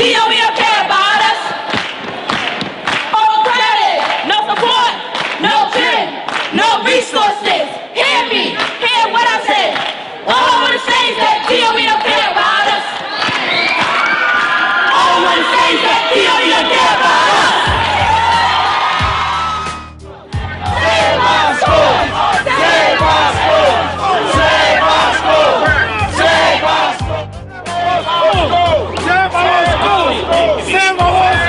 Deal, we don't care about us. Oh, credit, no support, no gym, no resources. Hear me, hear what I say. All I want to say is that deal, we don't care about us. All I want to say is that deal, we don't care about us. Save our schools! Save our schools! Save our schools! Save our schools! Save our schools! Save our schools!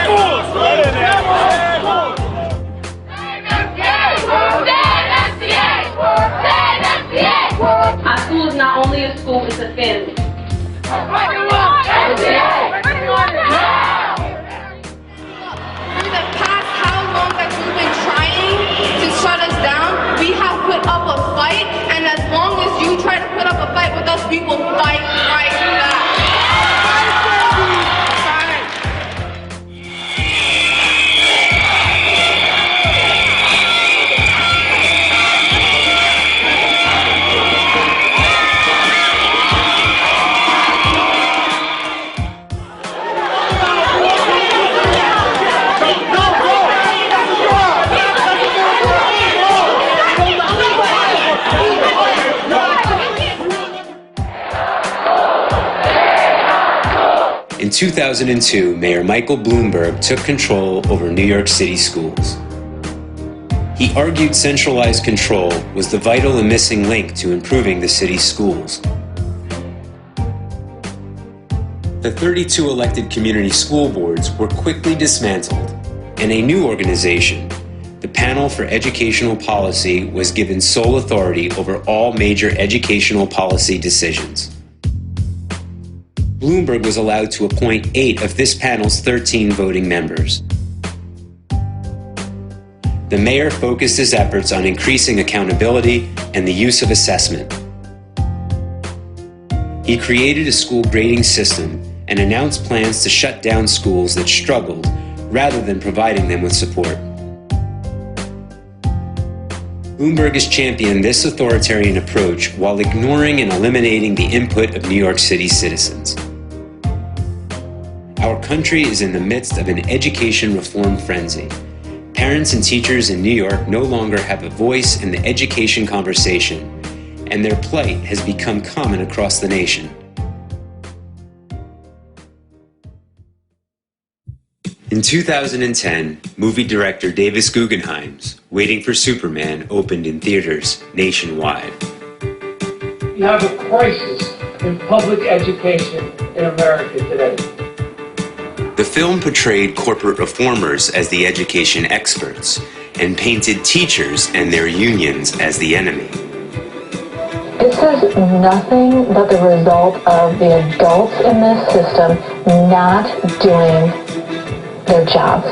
Our school is not only a school, it's a family. In the past, how long that you've been trying to shut us down, we have put up a fight, and as long as you try to put up a fight with us, we will fight right back. In 2002, Mayor Michael Bloomberg took control over New York City schools. He argued centralized control was the vital and missing link to improving the city's schools. The 32 elected community school boards were quickly dismantled, and a new organization, the Panel for Educational Policy, was given sole authority over all major educational policy decisions. Bloomberg was allowed to appoint 8 of this panel's 13 voting members. The mayor focused his efforts on increasing accountability and the use of assessment. He created a school grading system and announced plans to shut down schools that struggled rather than providing them with support. Bloomberg has championed this authoritarian approach while ignoring and eliminating the input of New York City citizens. Our country is in the midst of an education reform frenzy. Parents and teachers in New York no longer have a voice in the education conversation, and their plight has become common across the nation. In 2010, movie director Davis Guggenheim's Waiting for Superman opened in theaters nationwide. You have a crisis in public education in America today. The film portrayed corporate reformers as the education experts and painted teachers and their unions as the enemy. This is nothing but the result of the adults in this system not doing their jobs.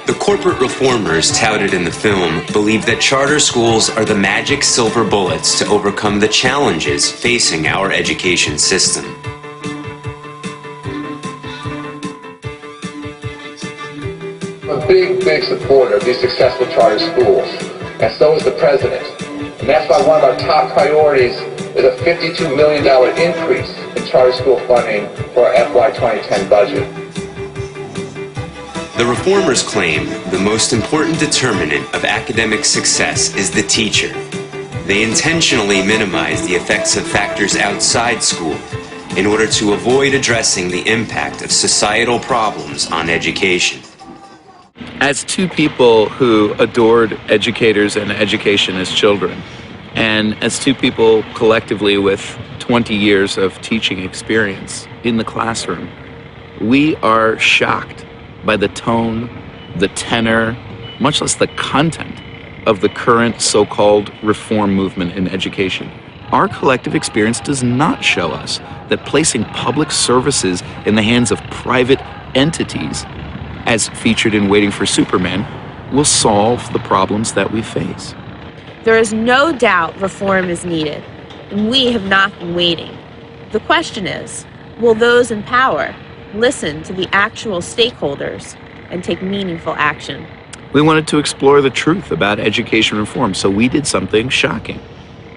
The corporate reformers touted in the film believe that charter schools are the magic silver bullets to overcome the challenges facing our education system. I'm a big supporter of these successful charter schools, and so is the president. And that's why one of our top priorities is a $52 million increase in charter school funding for our FY 2010 budget. The reformers claim the most important determinant of academic success is the teacher. They intentionally minimize the effects of factors outside school in order to avoid addressing the impact of societal problems on education. As two people who adored educators and education as children, and as two people collectively with 20 years of teaching experience in the classroom, we are shocked by the tone, the tenor, much less the content of the current so-called reform movement in education. Our collective experience does not show us that placing public services in the hands of private entities, as featured in Waiting for Superman, will solve the problems that we face. There is no doubt reform is needed, and we have not been waiting. The question is, will those in power listen to the actual stakeholders and take meaningful action? We wanted to explore the truth about education reform, so we did something shocking.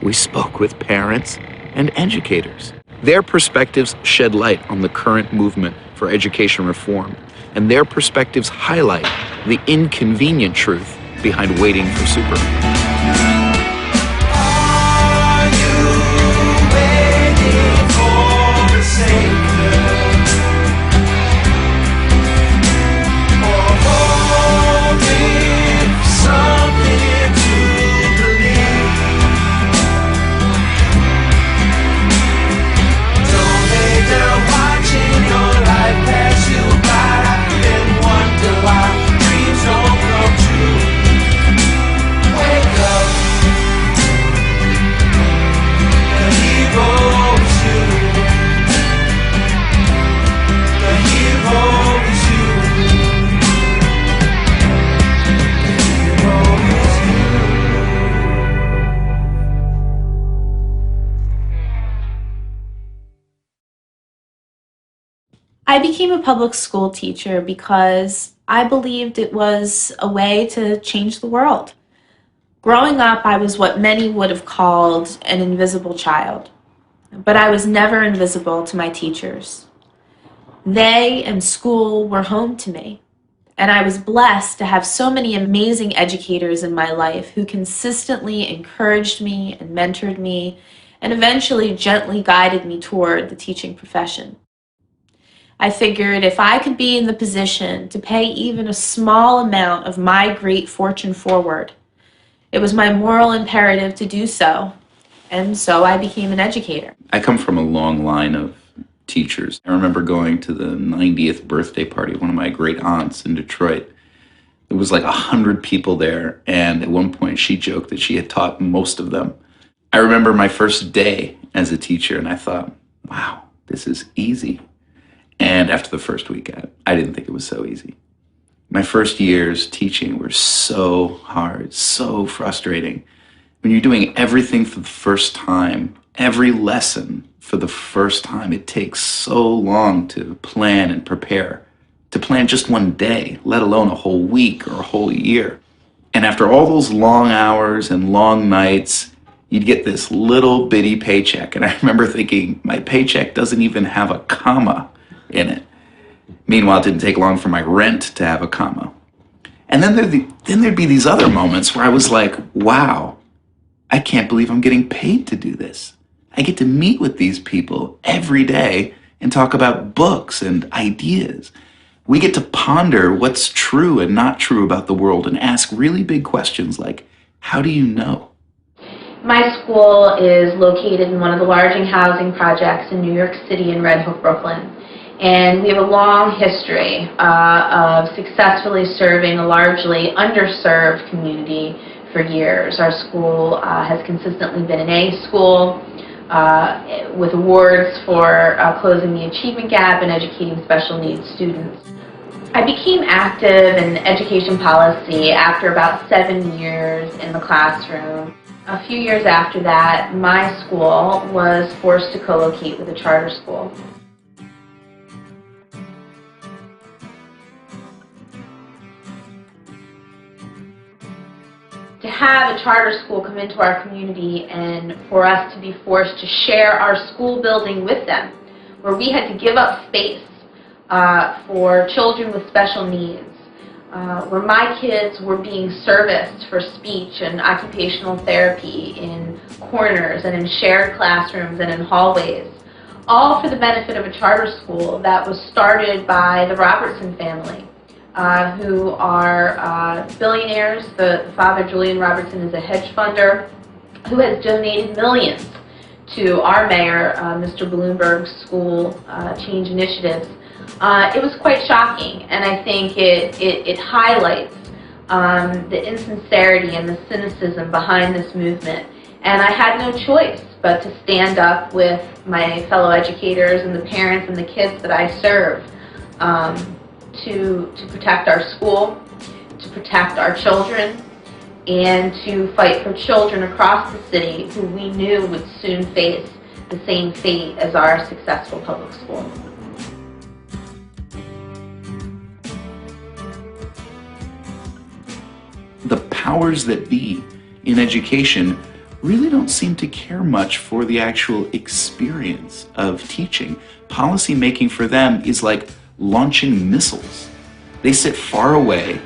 We spoke with parents and educators. Their perspectives shed light on the current movement for education reform, and their perspectives highlight the inconvenient truth behind waiting for Superman. I became a public school teacher because I believed it was a way to change the world. Growing up, I was what many would have called an invisible child, but I was never invisible to my teachers. They and school were home to me, and I was blessed to have so many amazing educators in my life who consistently encouraged me and mentored me and eventually gently guided me toward the teaching profession. I figured if I could be in the position to pay even a small amount of my great fortune forward, it was my moral imperative to do so, and so I became an educator. I come from a long line of teachers. I remember going to the 90th birthday party of one of my great aunts in Detroit. There was like 100 people there, and at one point she joked that she had taught most of them. I remember my first day as a teacher, and I thought, wow, this is easy. And after the first week, I didn't think it was so easy. My first years teaching were so hard, so frustrating. When you're doing everything for the first time, every lesson for the first time, it takes so long to plan and prepare. To plan just one day, let alone a whole week or a whole year. And after all those long hours and long nights, you'd get this little bitty paycheck. And I remember thinking, my paycheck doesn't even have a comma in it. Meanwhile, it didn't take long for my rent to have a comma. And then there'd be these other moments where I was like, wow, I can't believe I'm getting paid to do this. I get to meet with these people every day and talk about books and ideas. We get to ponder what's true and not true about the world and ask really big questions like, how do you know? My school is located in one of the largest housing projects in New York City in Red Hook, Brooklyn. And we have a long history of successfully serving a largely underserved community for years. Our school has consistently been an A school with awards for closing the achievement gap and educating special needs students. I became active in education policy after about 7 years in the classroom. A few years after that, my school was forced to co-locate with a charter school. To have a charter school come into our community and for us to be forced to share our school building with them, where we had to give up space for children with special needs, where my kids were being serviced for speech and occupational therapy in corners and in shared classrooms and in hallways, all for the benefit of a charter school that was started by the Robertson family. Who are billionaires. The father, Julian Robertson, is a hedge funder who has donated millions to our mayor, Mr. Bloomberg's school change initiatives. It was quite shocking, and I think it highlights the insincerity and the cynicism behind this movement. And I had no choice but to stand up with my fellow educators and the parents and the kids that I serve. To protect our school, to protect our children, and to fight for children across the city who we knew would soon face the same fate as our successful public school. The powers that be in education really don't seem to care much for the actual experience of teaching. Policy making for them is like launching missiles. They sit far away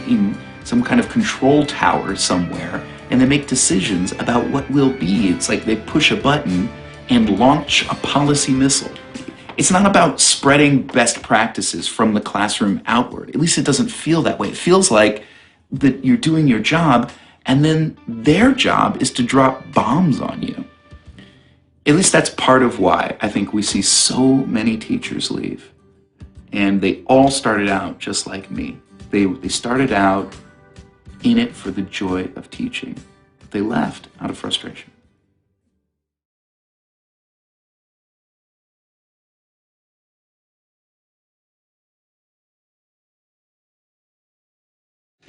in some kind of control tower somewhere, and they make decisions about what will be. It's like they push a button and launch a policy missile. It's not about spreading best practices from the classroom outward. At least it doesn't feel that way. It feels like that you're doing your job, and then their job is to drop bombs on you. At least that's part of why I think we see so many teachers leave. And they all started out just like me. They started out in it for the joy of teaching. But they left out of frustration.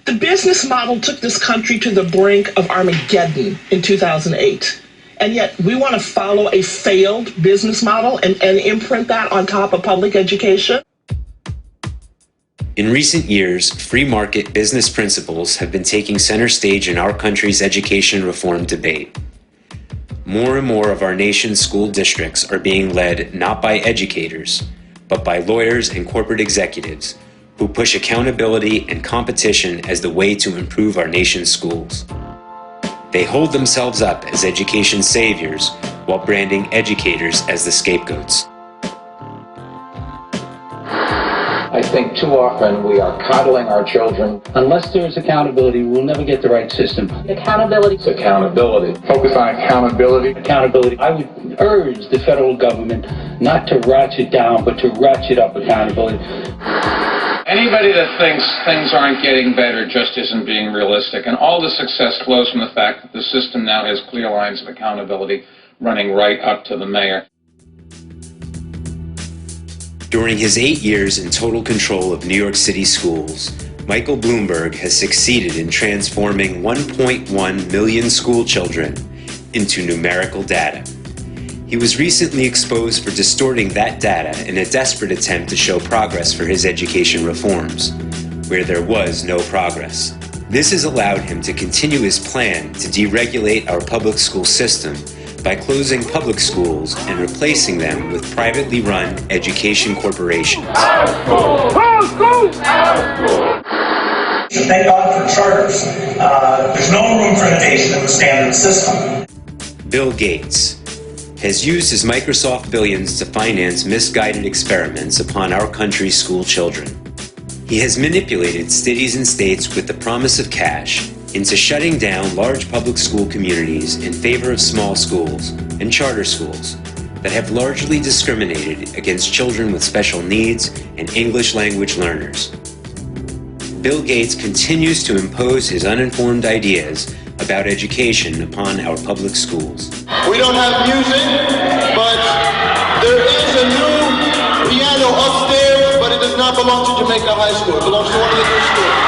The business model took this country to the brink of Armageddon in 2008. And yet we want to follow a failed business model and imprint that on top of public education. In recent years, free market business principles have been taking center stage in our country's education reform debate. More and more of our nation's school districts are being led not by educators, but by lawyers and corporate executives who push accountability and competition as the way to improve our nation's schools. They hold themselves up as education saviors while branding educators as the scapegoats. I think too often we are coddling our children. Unless there's accountability, we'll never get the right system. Accountability. It's accountability. Focus on accountability. Accountability. I would urge the federal government not to ratchet down, but to ratchet up accountability. Anybody that thinks things aren't getting better just isn't being realistic, and all the success flows from the fact that the system now has clear lines of accountability running right up to the mayor. During his 8 years in total control of New York City schools, Michael Bloomberg has succeeded in transforming 1.1 million school children into numerical data. He was recently exposed for distorting that data in a desperate attempt to show progress for his education reforms, where there was no progress. This has allowed him to continue his plan to deregulate our public school system by closing public schools and replacing them with privately run education corporations. Out of school! Out of school! Out of school! Thank God for charters. There's no room for innovation in the standard system. Bill Gates has used his Microsoft billions to finance misguided experiments upon our country's school children. He has manipulated cities and states with the promise of cash into shutting down large public school communities in favor of small schools and charter schools that have largely discriminated against children with special needs and English language learners. Bill Gates continues to impose his uninformed ideas about education upon our public schools. We don't have music, but there is a new piano upstairs, but it does not belong to Jamaica High School. It belongs to one of the new schools.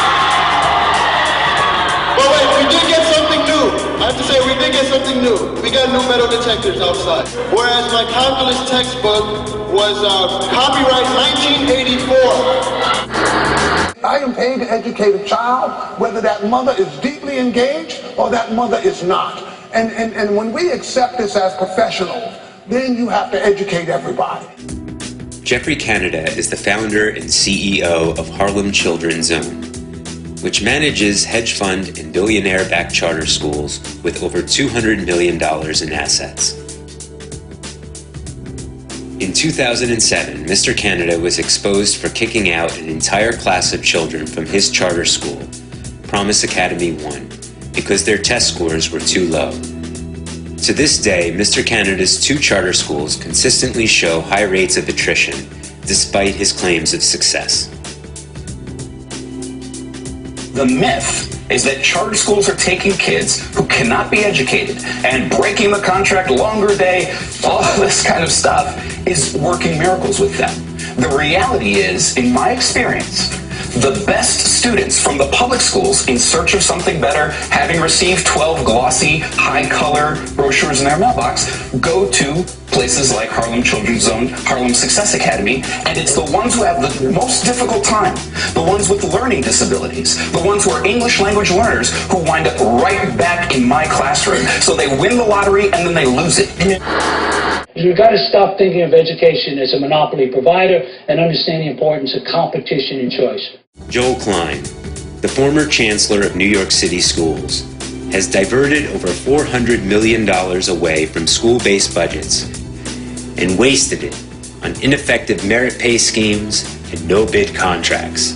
But wait, we did get something new. I have to say, we did get something new. We got new metal detectors outside. Whereas my calculus textbook was copyright 1984. I am paid to educate a child, whether that mother is deeply engaged or that mother is not. And when we accept this as professionals, then you have to educate everybody. Jeffrey Canada is the founder and CEO of Harlem Children's Zone, which manages hedge fund and billionaire-backed charter schools with over $200 million in assets. In 2007, Mr. Canada was exposed for kicking out an entire class of children from his charter school, Promise Academy 1, because their test scores were too low. To this day, Mr. Canada's 2 charter schools consistently show high rates of attrition, despite his claims of success. The myth is that charter schools are taking kids who cannot be educated and breaking the contract, longer day, all this kind of stuff is working miracles with them. The reality is, in my experience, the best students from the public schools in search of something better, having received 12 glossy, high-color brochures in their mailbox, go to places like Harlem Children's Zone, Harlem Success Academy, and it's the ones who have the most difficult time, the ones with learning disabilities, the ones who are English language learners who wind up right back in my classroom. So they win the lottery and then they lose it. We've got to stop thinking of education as a monopoly provider and understand the importance of competition and choice. Joel Klein, the former chancellor of New York City schools, has diverted over $400 million away from school-based budgets and wasted it on ineffective merit pay schemes and no-bid contracts.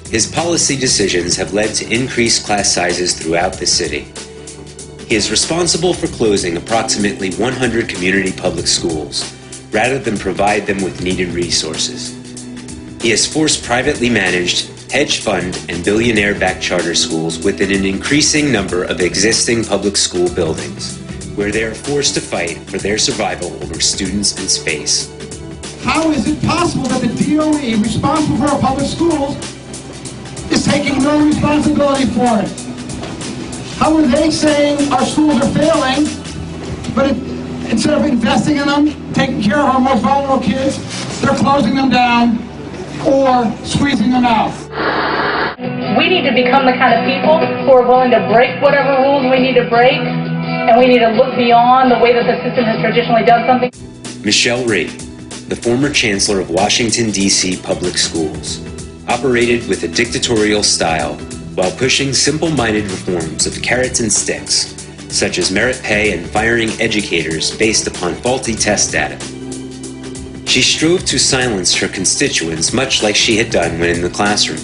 His policy decisions have led to increased class sizes throughout the city. He is responsible for closing approximately 100 community public schools, rather than provide them with needed resources. He has forced privately managed, hedge fund, and billionaire-backed charter schools within an increasing number of existing public school buildings, where they are forced to fight for their survival over students and space. How is it possible that the DOE, responsible for our public schools, is taking no responsibility for it? How are they saying our schools are failing, but instead of investing in them, taking care of our most vulnerable kids, they're closing them down or squeezing them out? We need to become the kind of people who are willing to break whatever rules we need to break, and we need to look beyond the way that the system has traditionally done something. Michelle Rhee, the former chancellor of Washington, D.C. public schools, operated with a dictatorial style while pushing simple-minded reforms of carrots and sticks, such as merit pay and firing educators based upon faulty test data. She strove to silence her constituents much like she had done when in the classroom.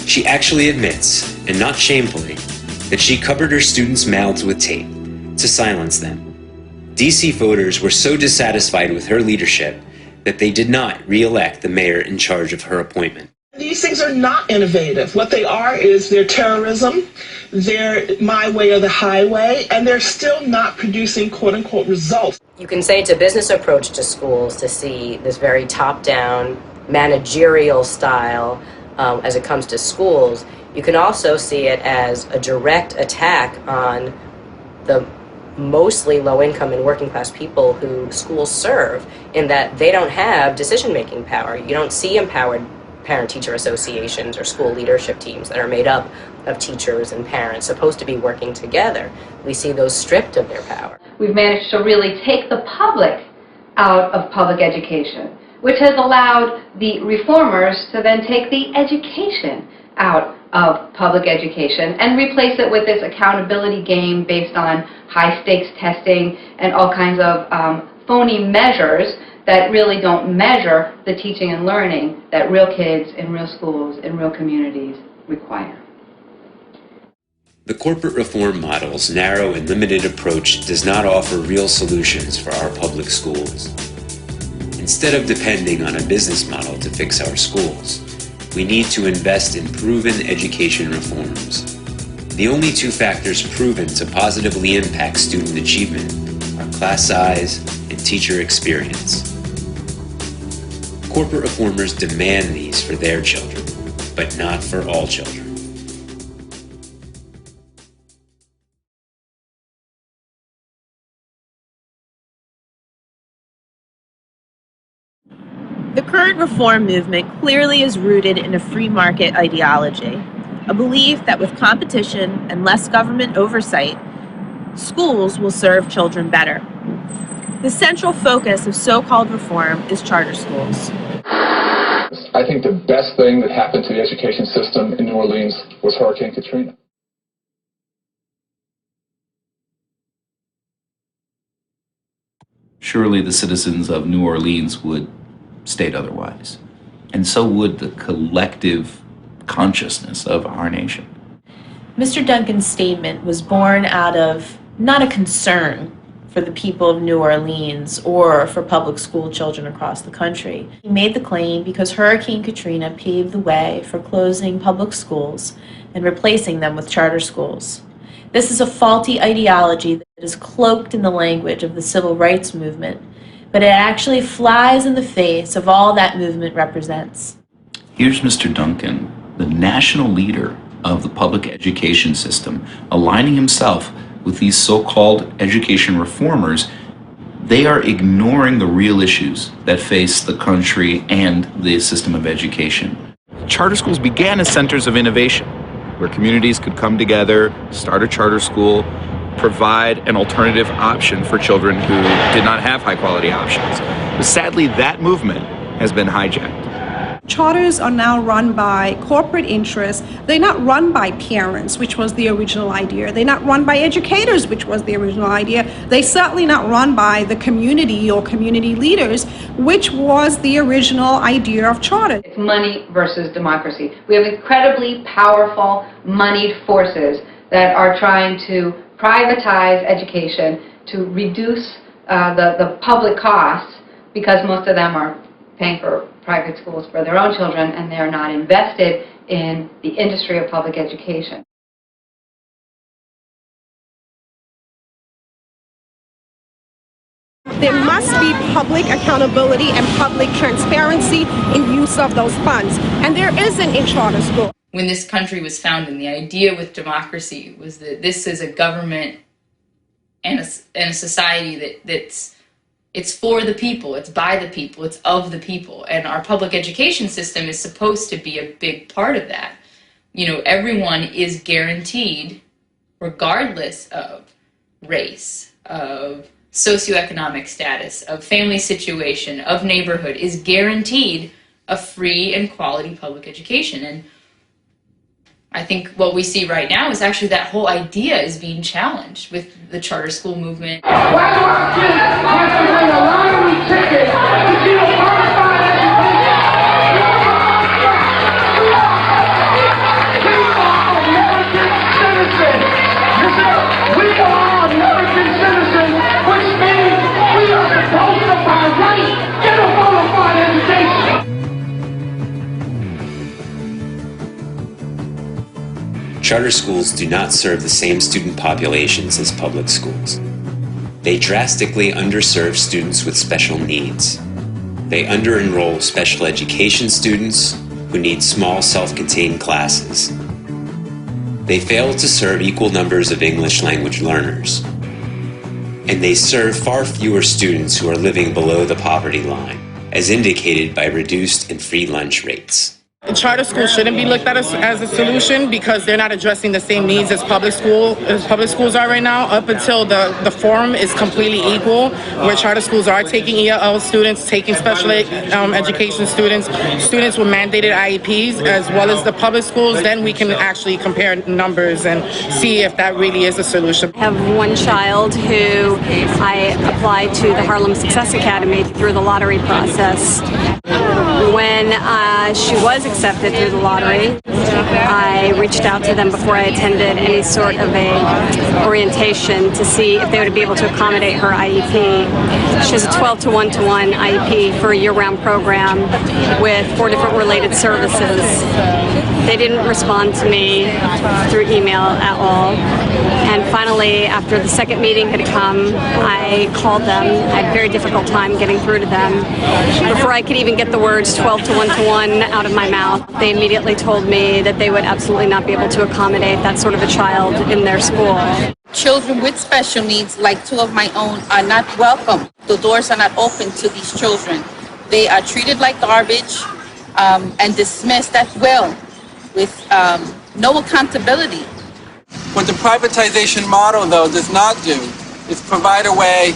She actually admits, and not shamefully, that she covered her students' mouths with tape to silence them. DC voters were so dissatisfied with her leadership that they did not re-elect the mayor in charge of her appointment. These things are not innovative. What they are is they're terrorism, they're my way or the highway, and they're still not producing quote-unquote results. You can say it's a business approach to schools to see this very top-down managerial style as it comes to schools. You can also see it as a direct attack on the mostly low-income and working-class people who schools serve, in that they don't have decision-making power. You don't see empowered parent-teacher associations or school leadership teams that are made up of teachers and parents supposed to be working together. We see those stripped of their power. We've managed to really take the public out of public education, which has allowed the reformers to then take the education out of public education and replace it with this accountability game based on high-stakes testing and all kinds of phony measures that really don't measure the teaching and learning that real kids in real schools in real communities require. The corporate reform model's narrow and limited approach does not offer real solutions for our public schools. Instead of depending on a business model to fix our schools, we need to invest in proven education reforms. The only two factors proven to positively impact student achievement are class size and teacher experience. Corporate reformers demand these for their children, but not for all children. The current reform movement clearly is rooted in a free market ideology, a belief that with competition and less government oversight, schools will serve children better. The central focus of so-called reform is charter schools. I think the best thing that happened to the education system in New Orleans was Hurricane Katrina. Surely the citizens of New Orleans would state otherwise, and so would the collective consciousness of our nation. Mr. Duncan's statement was born out of not a concern for the people of New Orleans or for public school children across the country. He made the claim because Hurricane Katrina paved the way for closing public schools and replacing them with charter schools. This is a faulty ideology that is cloaked in the language of the civil rights movement, but it actually flies in the face of all that movement represents. Here's Mr. Duncan, the national leader of the public education system, aligning himself with these so-called education reformers. They are ignoring the real issues that face the country and the system of education. Charter schools began as centers of innovation, where communities could come together, start a charter school, provide an alternative option for children who did not have high-quality options. But sadly, that movement has been hijacked. Charters are now run by corporate interests. They're not run by parents, which was the original idea. They're not run by educators, which was the original idea. They're certainly not run by the community or community leaders, which was the original idea of charter. It's money versus democracy. We have incredibly powerful, moneyed forces that are trying to privatize education to reduce the public costs, because most of them are paying for private schools for their own children, and they're not invested in the industry of public education. There must be public accountability and public transparency in use of those funds, and there isn't in charter schools. When this country was founded, the idea with democracy was that this is a government and a society it's for the people, it's by the people, it's of the people. And our public education system is supposed to be a big part of that. You know, everyone is guaranteed, regardless of race, of socioeconomic status, of family situation, of neighborhood, is guaranteed a free and quality public education. And I think what we see right now is actually that whole idea is being challenged with the charter school movement. Why do our kids have to win a lottery ticket to get a qualified education? We are American citizens, which means we are supposed to, by right, get a bona fide education. Charter schools do not serve the same student populations as public schools. They drastically underserve students with special needs. They under-enroll special education students who need small self-contained classes. They fail to serve equal numbers of English language learners. And they serve far fewer students who are living below the poverty line, as indicated by reduced and free lunch rates. Charter schools shouldn't be looked at as a solution because they're not addressing the same needs as public schools are right now, up until the form is completely equal, where charter schools are taking ELL students, taking special education students with mandated IEPs, as well as the public schools. Then we can actually compare numbers and see if that really is a solution. I have one child who I applied to the Harlem Success Academy through the lottery process. When she was accepted through the lottery, I reached out to them before I attended any sort of a orientation to see if they would be able to accommodate her IEP. She has a 12-to-1-to-1 IEP for a year-round program with 4 different related services. They didn't respond to me through email at all. And finally, after the second meeting had come, I called them. I had a very difficult time getting through to them. Before I could even get the words 12-to-1-to-1 out of my mouth, they immediately told me that they would absolutely not be able to accommodate that sort of a child in their school. Children with special needs, like 2 of my own, are not welcome. The doors are not open to these children. They are treated like garbage and dismissed at will with no accountability. What the privatization model, though, does not do is provide a way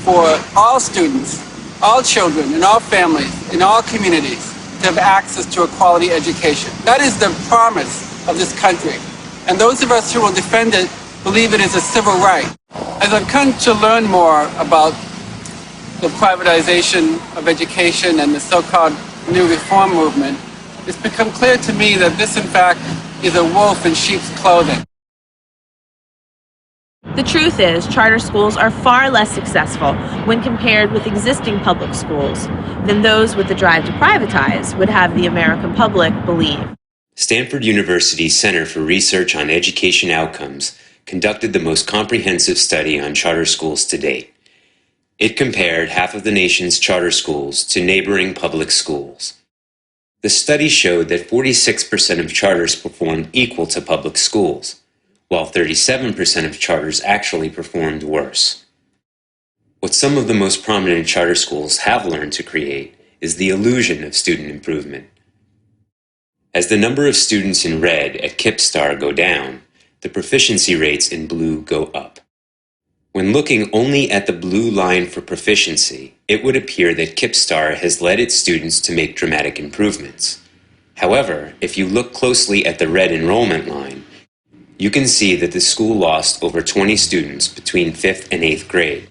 for all students, all children, in all families, in all communities to have access to a quality education. That is the promise of this country. And those of us who will defend it believe it is a civil right. As I've come to learn more about the privatization of education and the so-called new reform movement, it's become clear to me that this, in fact, is a wolf in sheep's clothing. The truth is, charter schools are far less successful when compared with existing public schools than those with the drive to privatize would have the American public believe. Stanford University's Center for Research on Education Outcomes conducted the most comprehensive study on charter schools to date. It compared half of the nation's charter schools to neighboring public schools. The study showed that 46% of charters performed equal to public schools, while 37% of charters actually performed worse. What some of the most prominent charter schools have learned to create is the illusion of student improvement. As the number of students in red at KIPSTAR go down, the proficiency rates in blue go up. When looking only at the blue line for proficiency, it would appear that Kipstar has led its students to make dramatic improvements. However, if you look closely at the red enrollment line, you can see that the school lost over 20 students between 5th and 8th grade.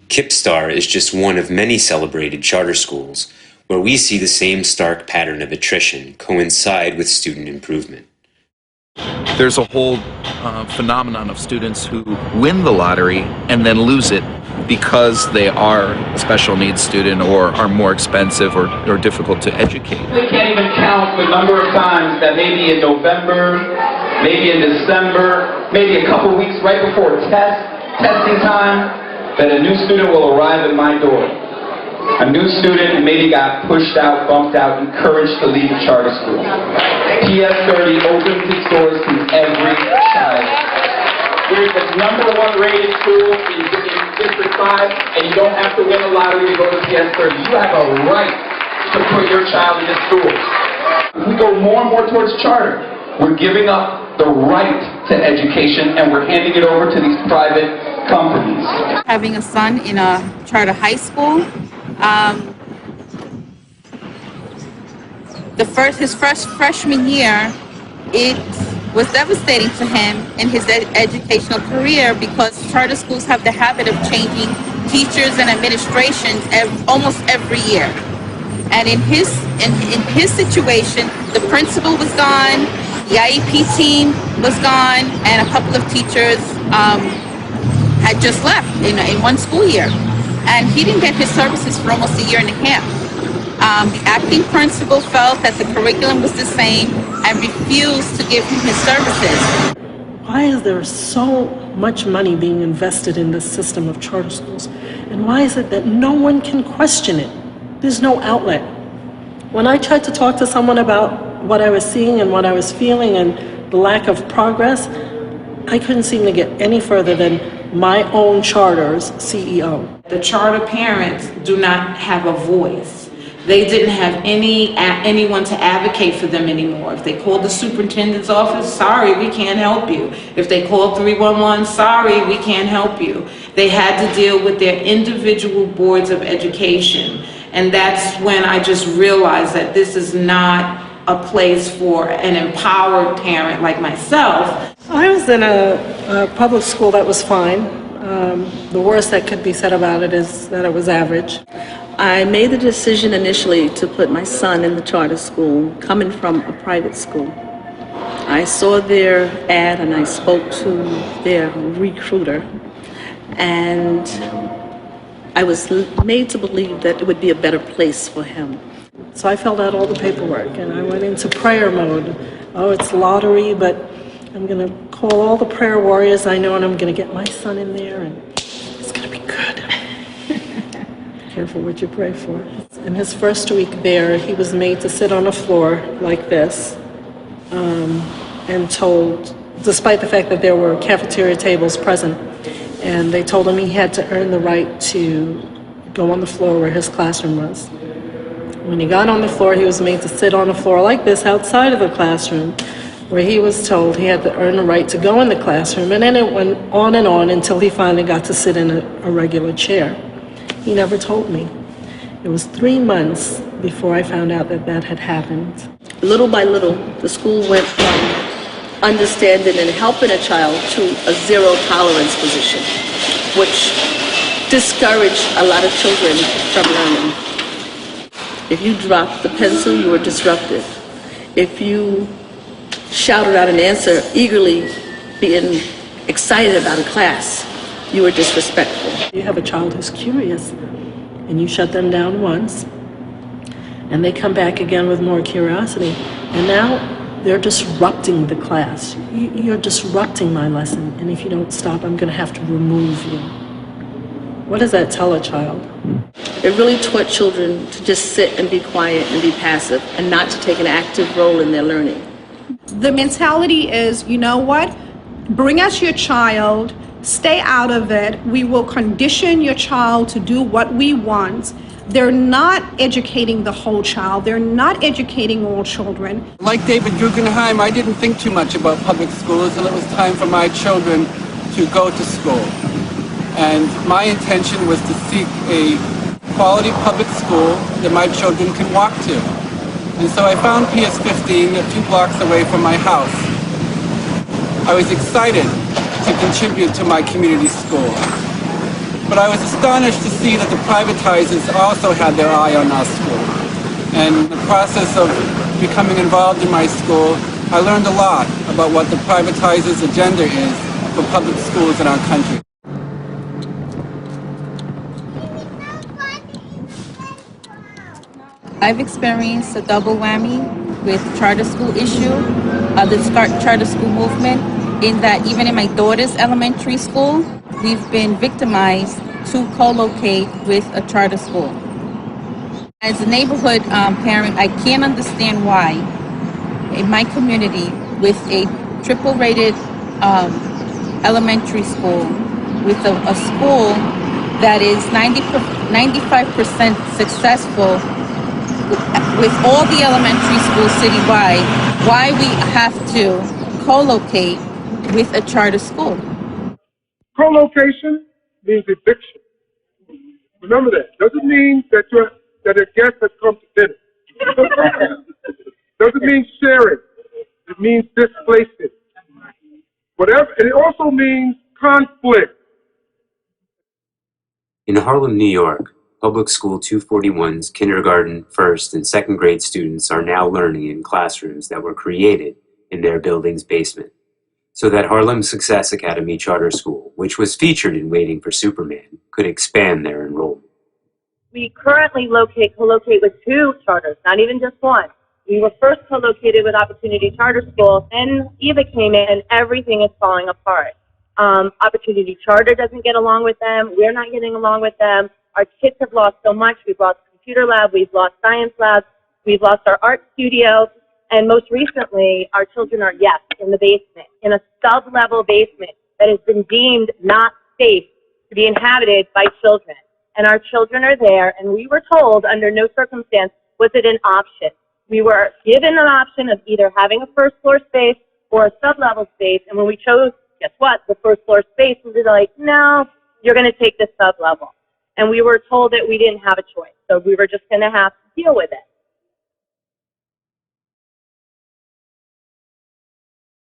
Kipstar is just one of many celebrated charter schools where we see the same stark pattern of attrition coincide with student improvement. There's a whole phenomenon of students who win the lottery and then lose it because they are a special needs student or are more expensive or difficult to educate. We can't even count the number of times that maybe in November, maybe in December, maybe a couple weeks right before testing time, that a new student will arrive at my door. A new student who maybe got pushed out, bumped out, encouraged to leave charter school. PS30 opens its doors to every child. We're the #1 rated school in District 5, and you don't have to win a lottery to go to PS30. You have a right to put your child in this school. If we go more and more towards charter, we're giving up the right to education, and we're handing it over to these private companies. Having a son in a charter high school, his first freshman year, it was devastating to him in his educational career because charter schools have the habit of changing teachers and administrations almost every year. And in his situation, the principal was gone, the IEP team was gone, and a couple of teachers had just left in one school year. And he didn't get his services for almost a year and a half. The acting principal felt that the curriculum was the same and refused to give him his services. Why is there so much money being invested in this system of charter schools? And why is it that no one can question it? There's no outlet. When I tried to talk to someone about what I was seeing and what I was feeling and the lack of progress, I couldn't seem to get any further than my own charter's CEO. The charter parents do not have a voice. They didn't have anyone to advocate for them anymore. If they called the superintendent's office, sorry, we can't help you. If they called 311, sorry, we can't help you. They had to deal with their individual boards of education. And that's when I just realized that this is not a place for an empowered parent like myself. I was in a public school that was fine. The worst that could be said about it is that it was average. I made the decision initially to put my son in the charter school, coming from a private school. I saw their ad and I spoke to their recruiter, and I was made to believe that it would be a better place for him. So I filled out all the paperwork and I went into prayer mode. Oh, it's lottery, but I'm going to call all the prayer warriors I know and I'm going to get my son in there and it's going to be good. Careful what you pray for. In his first week there, he was made to sit on the floor like this and told, despite the fact that there were cafeteria tables present, and they told him he had to earn the right to go on the floor where his classroom was. When he got on the floor, he was made to sit on the floor like this outside of the classroom, where he was told he had to earn the right to go in the classroom, and then it went on and on until he finally got to sit in a regular chair. He never told me. It was 3 months before I found out that that had happened. Little by little, the school went from understanding and helping a child to a zero tolerance position, which discouraged a lot of children from learning. If you dropped the pencil, you were disruptive. If you shouted out an answer eagerly, being excited about a class, you were disrespectful. You have a child who's curious, and you shut them down once, and they come back again with more curiosity, and now they're disrupting the class. You're disrupting my lesson, and if you don't stop, I'm going to have to remove you. What does that tell a child? It really taught children to just sit and be quiet and be passive and not to take an active role in their learning. The mentality is, you know what? Bring us your child, stay out of it. We will condition your child to do what we want. They're not educating the whole child. They're not educating all children. Like David Guggenheim, I didn't think too much about public schools until it was time for my children to go to school. And my intention was to seek a quality public school that my children can walk to. And so I found PS 15 a few blocks away from my house. I was excited to contribute to my community school. But I was astonished to see that the privatizers also had their eye on our school. And in the process of becoming involved in my school, I learned a lot about what the privatizers' agenda is for public schools in our country. I've experienced a double whammy with charter school issue, the charter school movement, in that even in my daughter's elementary school, we've been victimized to co-locate with a charter school. As a neighborhood parent, I can't understand why in my community with a triple rated elementary school, with a school that is 95% successful with all the elementary schools citywide, why we have to co-locate with a charter school. Co-location means eviction. Remember that. Doesn't mean that a guest has come to dinner. Doesn't mean sharing. It means displacing. Whatever. And it also means conflict. In Harlem, New York, Public School 241's kindergarten, first, and second grade students are now learning in classrooms that were created in their building's basement, so that Harlem Success Academy Charter School, which was featured in Waiting for Superman, could expand their enrollment. We currently co-locate with 2 charters, not even just 1. We were first co-located with Opportunity Charter School, then Eva came in and everything is falling apart. Opportunity Charter doesn't get along with them, we're not getting along with them. Our kids have lost so much. We've lost computer lab, we've lost science lab, we've lost our art studio, and most recently, our children are, yes, in the basement, in a sub-level basement that has been deemed not safe to be inhabited by children. And our children are there, and we were told under no circumstance was it an option. We were given an option of either having a first floor space or a sub-level space, and when we chose, guess what, the first floor space, we were like, no, you're going to take the sub-level. And we were told that we didn't have a choice, so we were just going to have to deal with it.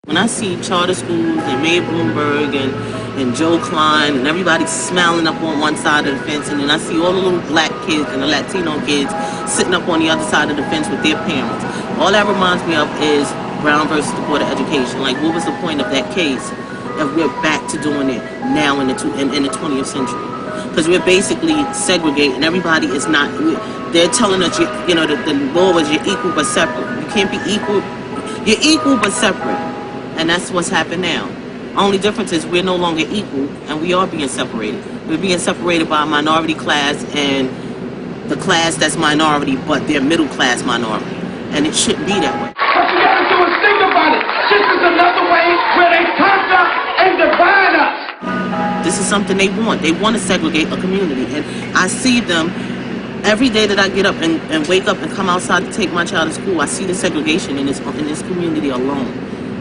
When I see charter schools and Mayor Bloomberg and Joe Klein and everybody smiling up on one side of the fence, and then I see all the little black kids and the Latino kids sitting up on the other side of the fence with their parents, all that reminds me of is Brown versus the Board of Education. Like, what was the point of that case if we're back to doing it now in the 20th century? Because we're basically segregating. Everybody is not, they're telling us, the law is you're equal but separate. You can't be equal, you're equal but separate. And that's what's happened now. Only difference is we're no longer equal and we are being separated. We're being separated by a minority class and the class that's minority, but they're middle class minority. And it shouldn't be that way. What you gotta do is think about it. This is another way where they conquer and divide us. This is something they want. They want to segregate a community. And I see them every day that I get up and wake up and come outside to take my child to school. I see the segregation in this community alone.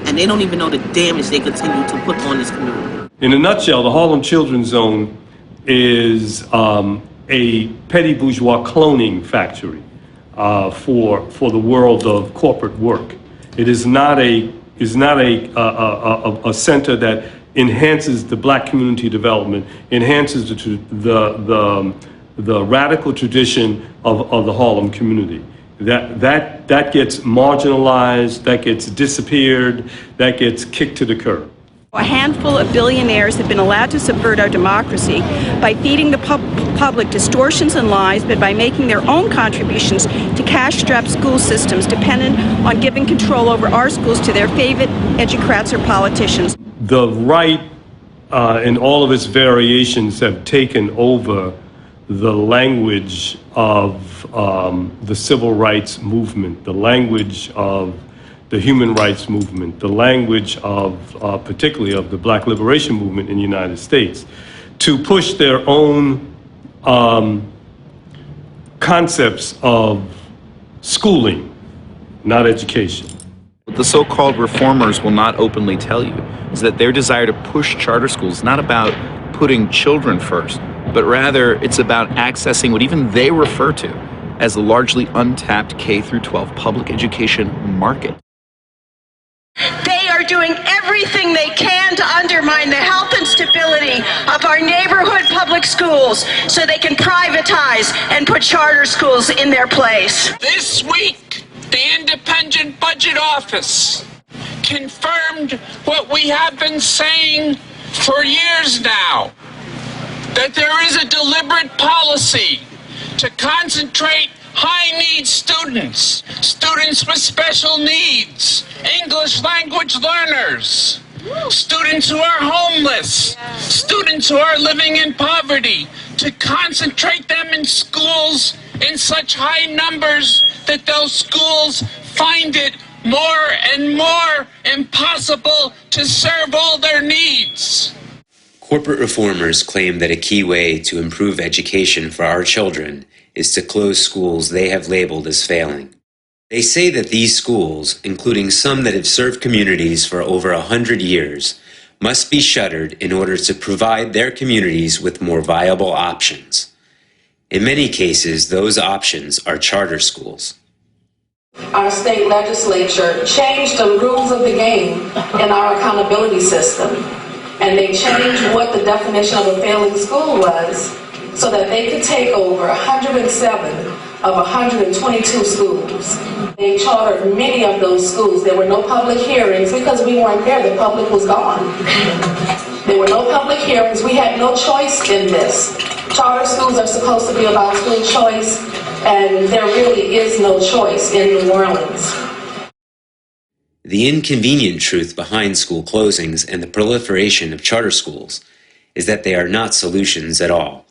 And they don't even know the damage they continue to put on this community. In a nutshell, the Harlem Children's Zone is a petty bourgeois cloning factory for the world of corporate work. It is not a center that enhances the black community development, enhances the radical tradition of the Harlem community. That gets marginalized, that gets disappeared, that gets kicked to the curb. A handful of billionaires have been allowed to subvert our democracy by feeding the public distortions and lies, but by making their own contributions to cash-strapped school systems dependent on giving control over our schools to their favorite educrats or politicians. The right in all of its variations have taken over the language of the civil rights movement, the language of the human rights movement, the language of particularly of the Black liberation movement in the United States, to push their own concepts of schooling, not education. What the so-called reformers will not openly tell you is that their desire to push charter schools is not about putting children first, but rather it's about accessing what even they refer to as the largely untapped K-12 public education market. They are doing everything they can to undermine the health and stability of our neighborhood public schools so they can privatize and put charter schools in their place. This week, the Independent Budget Office confirmed what we have been saying for years now, that there is a deliberate policy to concentrate high-need students, students with special needs, English language learners, students who are homeless, students who are living in poverty, to concentrate them in schools in such high numbers that those schools find it more and more impossible to serve all their needs. Corporate reformers claim that a key way to improve education for our children is to close schools they have labeled as failing. They say that these schools, including some that have served communities for over 100 years, must be shuttered in order to provide their communities with more viable options. In many cases, those options are charter schools. Our state legislature changed the rules of the game in our accountability system, and they changed what the definition of a failing school was so that they could take over 107 of 122 schools. They chartered many of those schools. There were no public hearings because we weren't there. The public was gone. There were no public hearings. We had no choice in this. Charter schools are supposed to be about school choice, and there really is no choice in New Orleans. The inconvenient truth behind school closings and the proliferation of charter schools is that they are not solutions at all.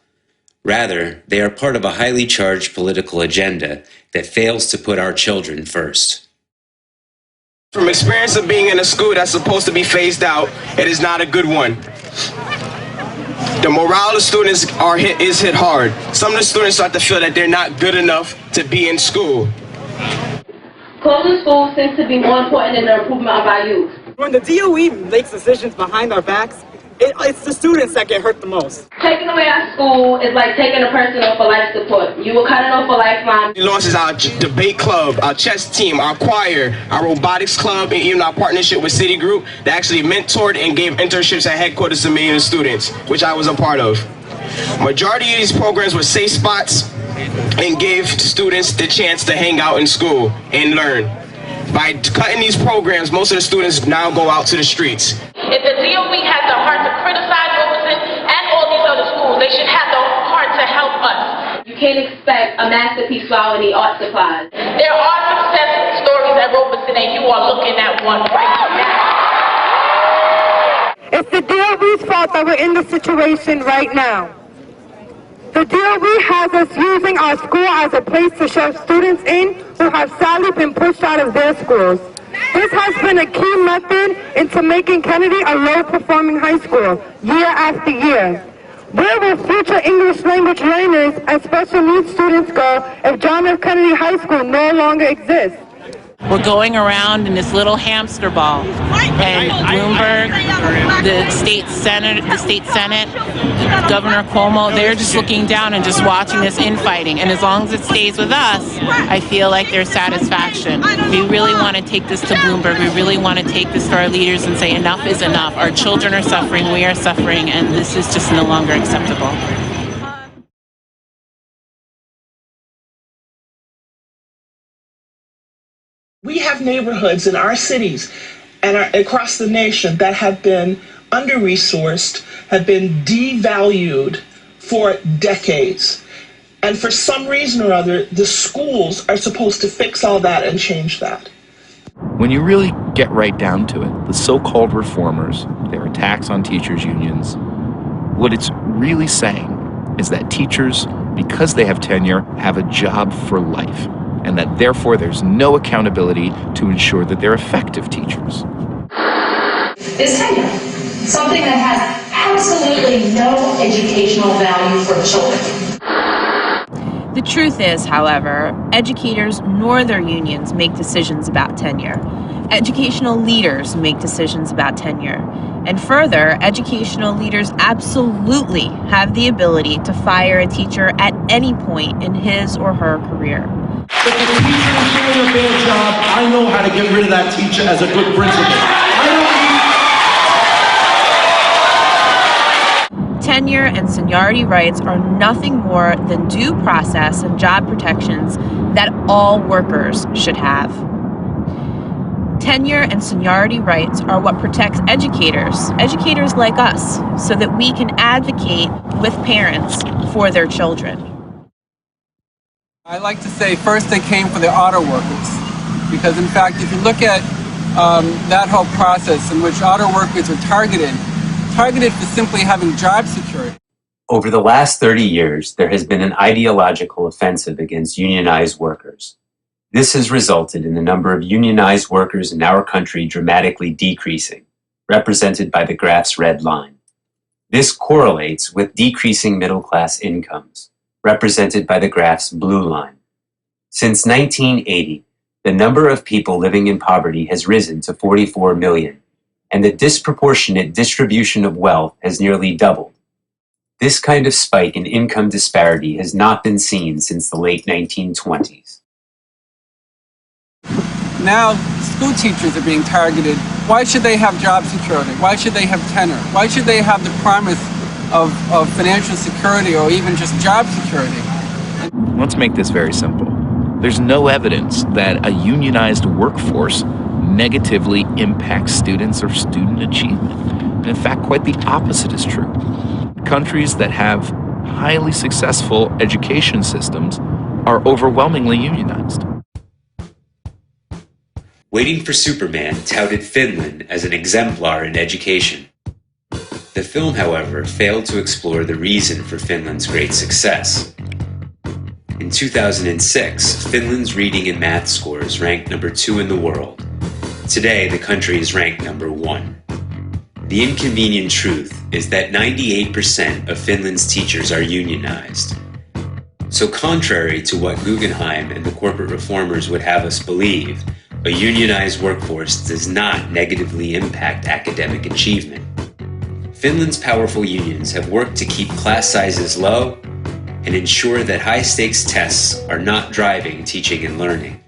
Rather, they are part of a highly charged political agenda that fails to put our children first. From experience of being in a school that's supposed to be phased out, it is not a good one. The morale of the students is hit hard. Some of the students start to feel that they're not good enough to be in school. Closing schools seems to be more important than the improvement of our youth. When the DOE makes decisions behind our backs, it's the students that get hurt the most. Taking away our school is like taking a person off for life support. You will cut it off for lifeline. It launches our debate club, our chess team, our choir, our robotics club, and even our partnership with Citigroup that actually mentored and gave internships at headquarters to millions of students, which I was a part of. Majority of these programs were safe spots and gave students the chance to hang out in school and learn. By cutting these programs, most of the students now go out to the streets. If the DOE has the heart to criticize Robeson and all these other schools, they should have the heart to help us. You can't expect a masterpiece without any art supplies. There are success stories at Robeson, and you are looking at one right now. It's the DOE's fault that we're in this situation right now. The DOE has us using our school as a place to shove students in who have sadly been pushed out of their schools. This has been a key method into making Kennedy a low-performing high school year after year. Where will future English language learners and special needs students go if John F. Kennedy High School no longer exists? We're going around in this little hamster ball, and Bloomberg, the state senate, Governor Cuomo, they're just looking down and just watching this infighting. And as long as it stays with us, I feel like there's satisfaction. We really want to take this to Bloomberg. We really want to take this to our leaders and say enough is enough. Our children are suffering, we are suffering, and this is just no longer acceptable. We have neighborhoods in our cities and across the nation that have been under-resourced, have been devalued for decades. And for some reason or other, the schools are supposed to fix all that and change that. When you really get right down to it, the so-called reformers, their attacks on teachers' unions, what it's really saying is that teachers, because they have tenure, have a job for life, and that therefore there's no accountability to ensure that they're effective teachers. Is tenure something that has absolutely no educational value for children? The truth is, however, educators nor their unions make decisions about tenure. Educational leaders make decisions about tenure. And further, educational leaders absolutely have the ability to fire a teacher at any point in his or her career. If the teacher is doing a bad job, I know how to get rid of that teacher as a good principal. Tenure and seniority rights are nothing more than due process and job protections that all workers should have. Tenure and seniority rights are what protects educators like us, so that we can advocate with parents for their children. I like to say first they came for the auto workers, because in fact, if you look at that whole process in which auto workers are targeted for simply having job security. Over the last 30 years, there has been an ideological offensive against unionized workers. This has resulted in the number of unionized workers in our country dramatically decreasing, represented by the graph's red line. This correlates with decreasing middle-class incomes, represented by the graph's blue line. Since 1980, the number of people living in poverty has risen to 44 million, and the disproportionate distribution of wealth has nearly doubled. This kind of spike in income disparity has not been seen since the late 1920s. Now, school teachers are being targeted. Why should they have job security? Why should they have tenure? Why should they have the promise of financial security or even just job security? Let's make this very simple. There's no evidence that a unionized workforce negatively impacts students or student achievement. And in fact, quite the opposite is true. Countries that have highly successful education systems are overwhelmingly unionized. Waiting for Superman touted Finland as an exemplar in education. The film, however, failed to explore the reason for Finland's great success. In 2006, Finland's reading and math scores ranked number 2 in the world. Today, the country is ranked number 1. The inconvenient truth is that 98% of Finland's teachers are unionized. So contrary to what Guggenheim and the corporate reformers would have us believe, a unionized workforce does not negatively impact academic achievement. Finland's powerful unions have worked to keep class sizes low and ensure that high-stakes tests are not driving teaching and learning.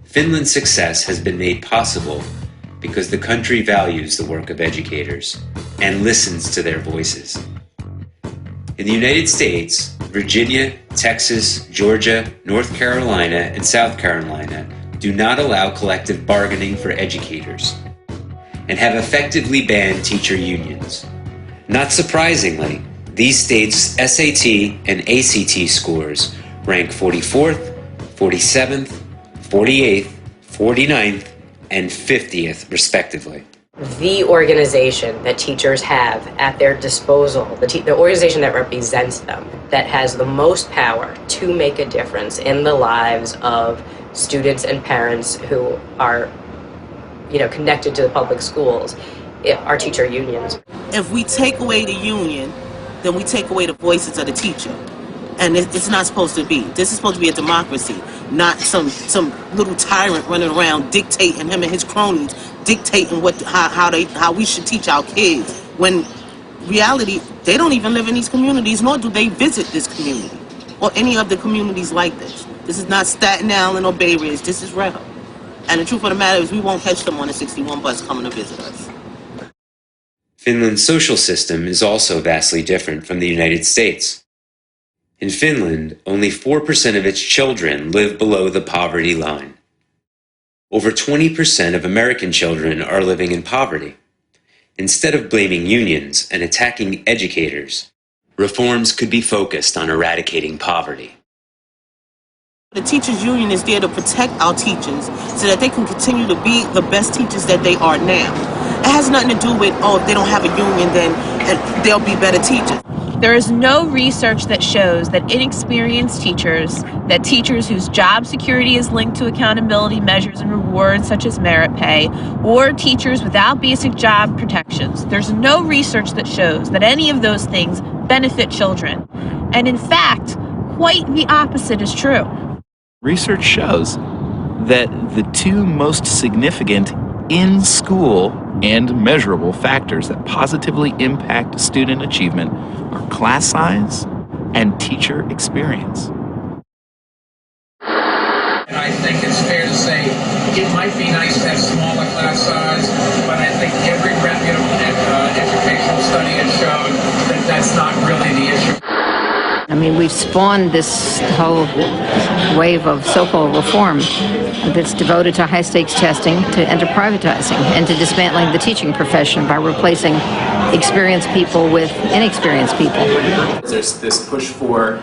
Finland's success has been made possible because the country values the work of educators and listens to their voices. In the United States, Virginia, Texas, Georgia, North Carolina, and South Carolina do not allow collective bargaining for educators and have effectively banned teacher unions. Not surprisingly, these states' SAT and ACT scores rank 44th, 47th, 48th, 49th, and 50th, respectively. The organization that teachers have at their disposal, the organization that represents them, that has the most power to make a difference in the lives of students and parents who are, connected to the public schools, are teacher unions. If we take away the union, then we take away the voices of the teacher. And it's not supposed to be. This is supposed to be a democracy, not some little tyrant running around dictating, him and his cronies, dictating how we should teach our kids. When reality, they don't even live in these communities, nor do they visit this community or any of the communities like this. This is not Staten Island or Bay Ridge. This is real. And the truth of the matter is we won't catch them on the 61 bus coming to visit us. Finland's social system is also vastly different from the United States. In Finland, only 4% of its children live below the poverty line. Over 20% of American children are living in poverty. Instead of blaming unions and attacking educators, reforms could be focused on eradicating poverty. The teachers union is there to protect our teachers so that they can continue to be the best teachers that they are now. It has nothing to do with, if they don't have a union, then they'll be better teachers. There is no research that shows that inexperienced teachers, that teachers whose job security is linked to accountability measures and rewards such as merit pay, or teachers without basic job protections. There's no research that shows that any of those things benefit children. And in fact, quite the opposite is true. Research shows that the two most significant in-school and measurable factors that positively impact student achievement are class size and teacher experience. I think it's fair to say it might be nice to have smaller class size, but I think every reputable educational study has shown that that's not really the issue. I mean, we've spawned this whole wave of so-called reform that's devoted to high-stakes testing, to enterprivatizing, and to dismantling the teaching profession by replacing experienced people with inexperienced people. There's this push for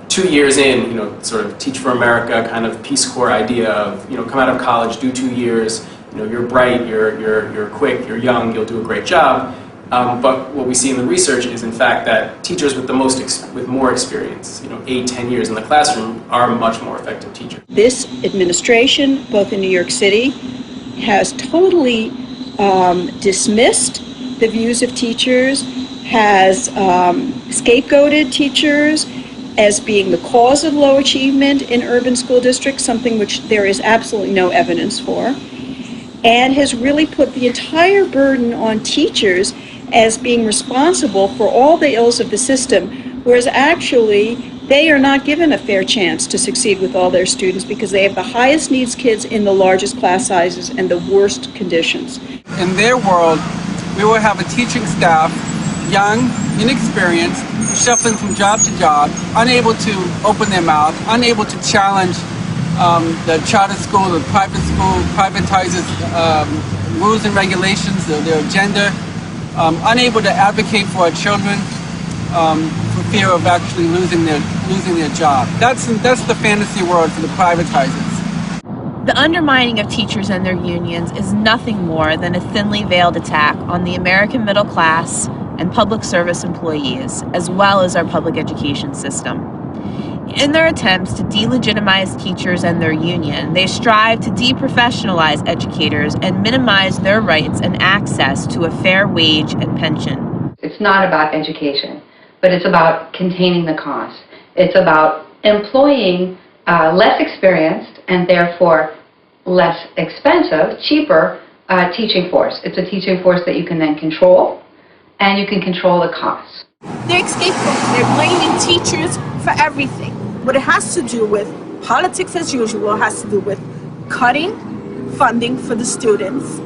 2 years in, sort of Teach for America kind of Peace Corps idea of, come out of college, do 2 years, you're bright, you're quick, you're young, you'll do a great job. But what we see in the research is, in fact, that teachers with more experience, 8-10 years in the classroom, are much more effective teachers. This administration, both in New York City, has totally dismissed the views of teachers, has scapegoated teachers as being the cause of low achievement in urban school districts, something which there is absolutely no evidence for, and has really put the entire burden on teachers as being responsible for all the ills of the system, whereas actually they are not given a fair chance to succeed with all their students because they have the highest needs kids in the largest class sizes and the worst conditions. In their world, we will have a teaching staff, young, inexperienced, shuffling from job to job, unable to open their mouth, unable to challenge the charter school, the private school, privatizes rules and regulations, their agenda, unable to advocate for our children for fear of actually losing their job. That's the fantasy world for the privatizers. The undermining of teachers and their unions is nothing more than a thinly veiled attack on the American middle class and public service employees, as well as our public education system. In their attempts to delegitimize teachers and their union, they strive to deprofessionalize educators and minimize their rights and access to a fair wage and pension. It's not about education, but it's about containing the costs. It's about employing less experienced and therefore less expensive, cheaper teaching force. It's a teaching force that you can then control, and you can control the costs. They're scapegoating. They're blaming teachers for everything. What it has to do with politics as usual, it has to do with cutting funding for the students,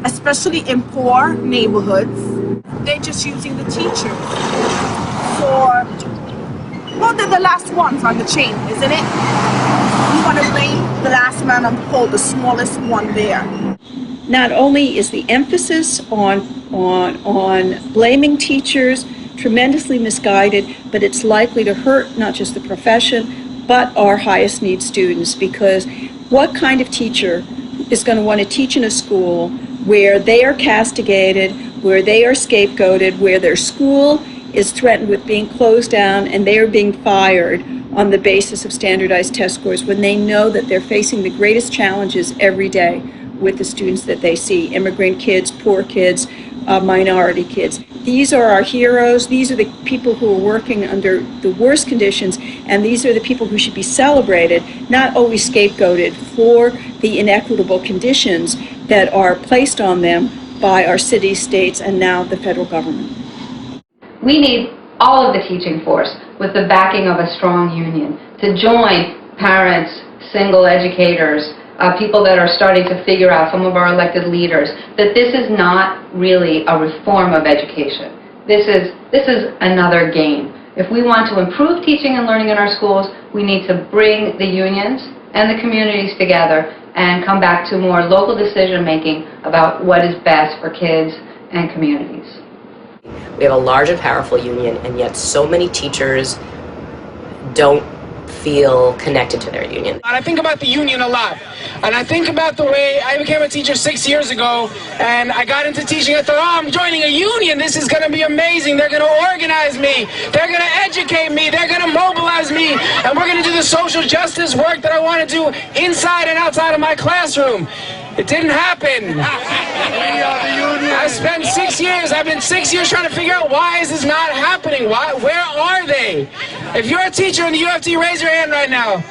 especially in poor neighborhoods. They're just using the teachers for, well, they're the last ones on the chain, isn't it? You want to blame the last man on the pole, the smallest one there. Not only is the emphasis on blaming teachers tremendously misguided, but it's likely to hurt not just the profession, but our highest need students, because what kind of teacher is going to want to teach in a school where they are castigated, where they are scapegoated, where their school is threatened with being closed down and they are being fired on the basis of standardized test scores, when they know that they're facing the greatest challenges every day with the students that they see, immigrant kids, poor kids, minority kids. These are our heroes. These are the people who are working under the worst conditions, and these are the people who should be celebrated, not always scapegoated for the inequitable conditions that are placed on them by our cities, states, and now the federal government. We need all of the teaching force with the backing of a strong union to join parents, single educators, people that are starting to figure out, some of our elected leaders, that this is not really a reform of education. This is another game. If we want to improve teaching and learning in our schools, we need to bring the unions and the communities together and come back to more local decision making about what is best for kids and communities. We have a large and powerful union, and yet so many teachers don't feel connected to their union. And I think about the union a lot. And I think about the way I became a teacher 6 years ago, and I got into teaching. I thought, oh, I'm joining a union. This is going to be amazing. They're going to organize me. They're going to educate me. They're going to mobilize me. And we're going to do the social justice work that I want to do inside and outside of my classroom. It didn't happen. We are the union. I spent 6 years. I've been 6 years trying to figure out why is this not happening? Where are they? If you're a teacher in the UFT, raise your hand right now.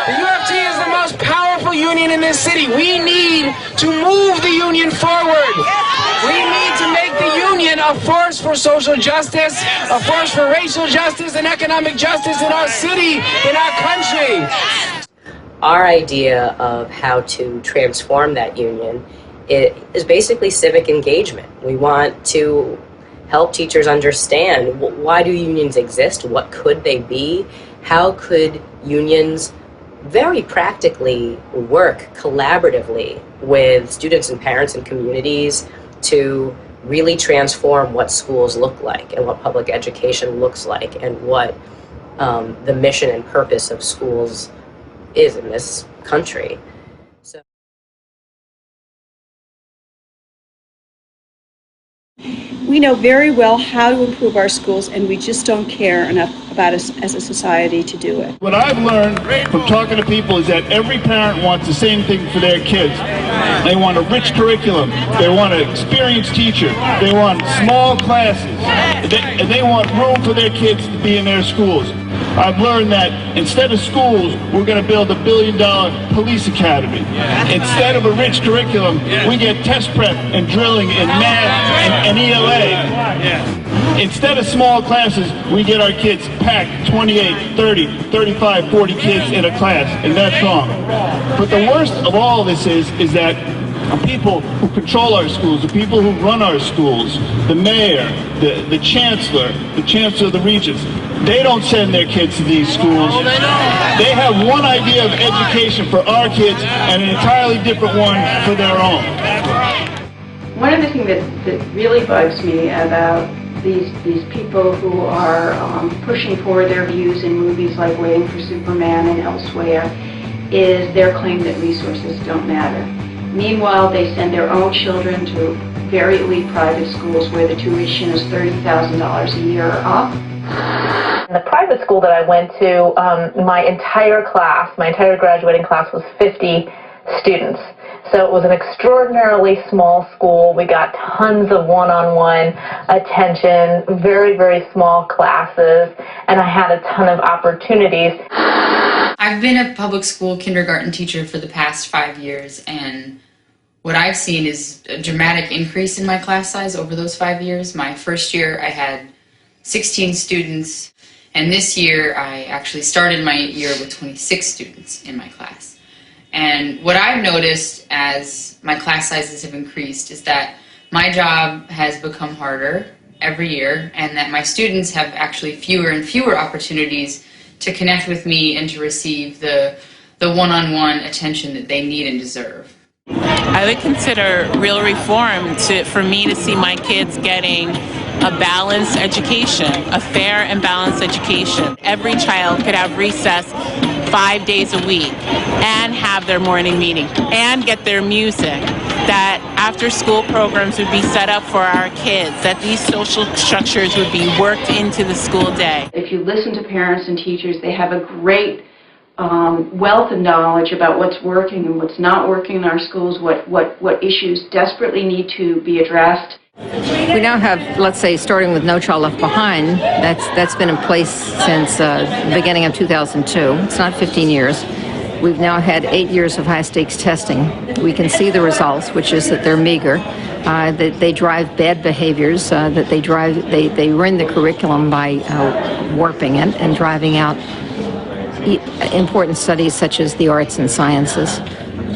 The UFT is the most powerful union in this city. We need to move the union forward. We need to make the union a force for social justice, a force for racial justice and economic justice in our city, in our country. Our idea of how to transform that union is basically civic engagement. We want to help teachers understand why do unions exist, what could they be, how could unions very practically work collaboratively with students and parents and communities to really transform what schools look like and what public education looks like and what the mission and purpose of schools is in this country. So. We know very well how to improve our schools, and we just don't care enough about us as a society to do it. What I've learned from talking to people is that every parent wants the same thing for their kids. They want a rich curriculum. They want an experienced teacher. They want small classes. They want room for their kids to be in their schools. I've learned that instead of schools, we're going to build $1 billion police academy. Instead of a rich curriculum, we get test prep and drilling in math and ELA. Instead of small classes, we get our kids packed 28, 30, 35, 40 kids in a class, and that's wrong. But the worst of all this is that the people who control our schools, the people who run our schools, the mayor, the chancellor of the regents, they don't send their kids to these schools. They have one idea of education for our kids and an entirely different one for their own. One of the things that really bugs me about these people who are pushing forward their views in movies like Waiting for Superman and elsewhere is their claim that resources don't matter. Meanwhile, they send their own children to very elite private schools where the tuition is $30,000 a year or up. In the private school that I went to, my entire graduating class was 50 students. So it was an extraordinarily small school. We got tons of one-on-one attention, very, very small classes, and I had a ton of opportunities. I've been a public school kindergarten teacher for the past 5 years, and what I've seen is a dramatic increase in my class size over those 5 years. My first year I had 16 students, and this year I actually started my year with 26 students in my class. And what I've noticed as my class sizes have increased is that my job has become harder every year, and that my students have actually fewer and fewer opportunities to connect with me and to receive the one-on-one attention that they need and deserve. I would consider real reform for me to see my kids getting a balanced education, a fair and balanced education. Every child could have recess 5 days a week and have their morning meeting and get their music, that after school programs would be set up for our kids, that these social structures would be worked into the school day. If you listen to parents and teachers, they have a great wealth of knowledge about what's working and what's not working in our schools, what issues desperately need to be addressed. We now have, let's say, starting with No Child Left Behind, that's been in place since the beginning of 2002. It's not 15 years. We've now had 8 years of high-stakes testing. We can see the results, which is that they're meager, that they drive bad behaviors, that they ruin the curriculum by warping it and driving out important studies such as the arts and sciences.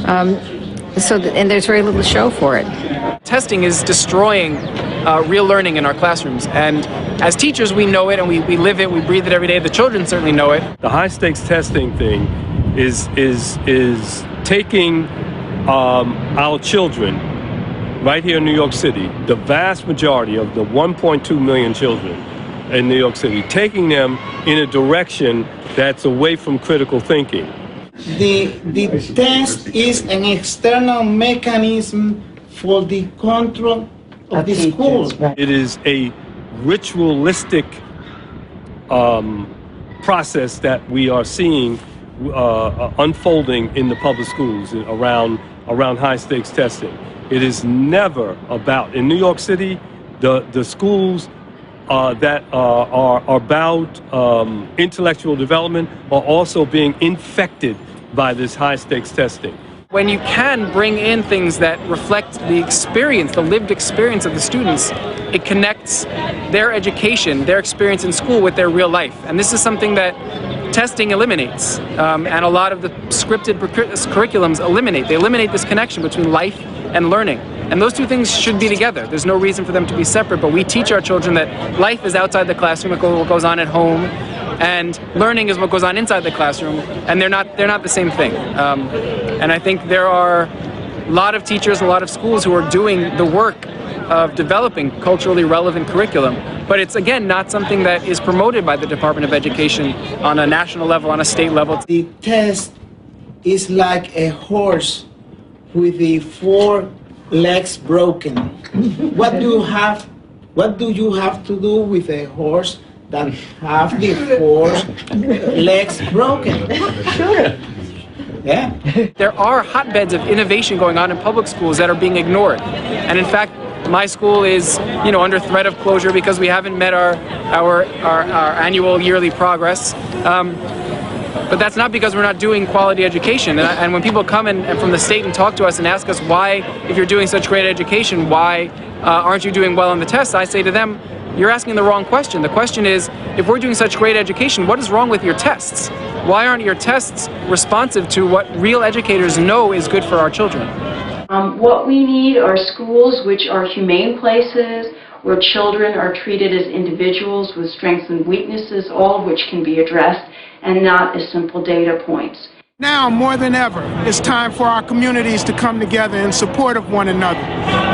And there's very little to show for it. Testing is destroying real learning in our classrooms, and as teachers we know it and we live it, we breathe it every day. The children certainly know it. The high stakes testing thing is taking our children right here in New York City, the vast majority of the 1.2 million children in New York City, taking them in a direction that's away from critical thinking. The test is an external mechanism for the control of the school. It is a ritualistic process that we are seeing unfolding in the public schools around high stakes testing. It is never about, in New York City, the schools that are about intellectual development are also being infected by this high-stakes testing. When you can bring in things that reflect the experience, the lived experience of the students, it connects their education, their experience in school with their real life. And this is something that testing eliminates, and a lot of the scripted curriculums eliminate. They eliminate this connection between life and learning. And those two things should be together. There's no reason for them to be separate, but we teach our children that life is outside the classroom, what goes on at home, and learning is what goes on inside the classroom, and they're not the same thing. And I think there are a lot of teachers, a lot of schools who are doing the work of developing culturally relevant curriculum, but it's, again, not something that is promoted by the Department of Education on a national level, on a state level. The test is like a horse with the 4 legs broken. What do you have to do with a horse that have the 4 legs broken? Sure. Yeah. There are hotbeds of innovation going on in public schools that are being ignored. And in fact, my school is, under threat of closure because we haven't met our annual yearly progress. But that's not because we're not doing quality education. And when people come and from the state and talk to us and ask us why, if you're doing such great education, why aren't you doing well on the tests? I say to them, you're asking the wrong question. The question is, if we're doing such great education, what is wrong with your tests? Why aren't your tests responsive to what real educators know is good for our children? What we need are schools which are humane places, where children are treated as individuals with strengths and weaknesses, all of which can be addressed, and not as simple data points. Now more than ever, it's time for our communities to come together in support of one another.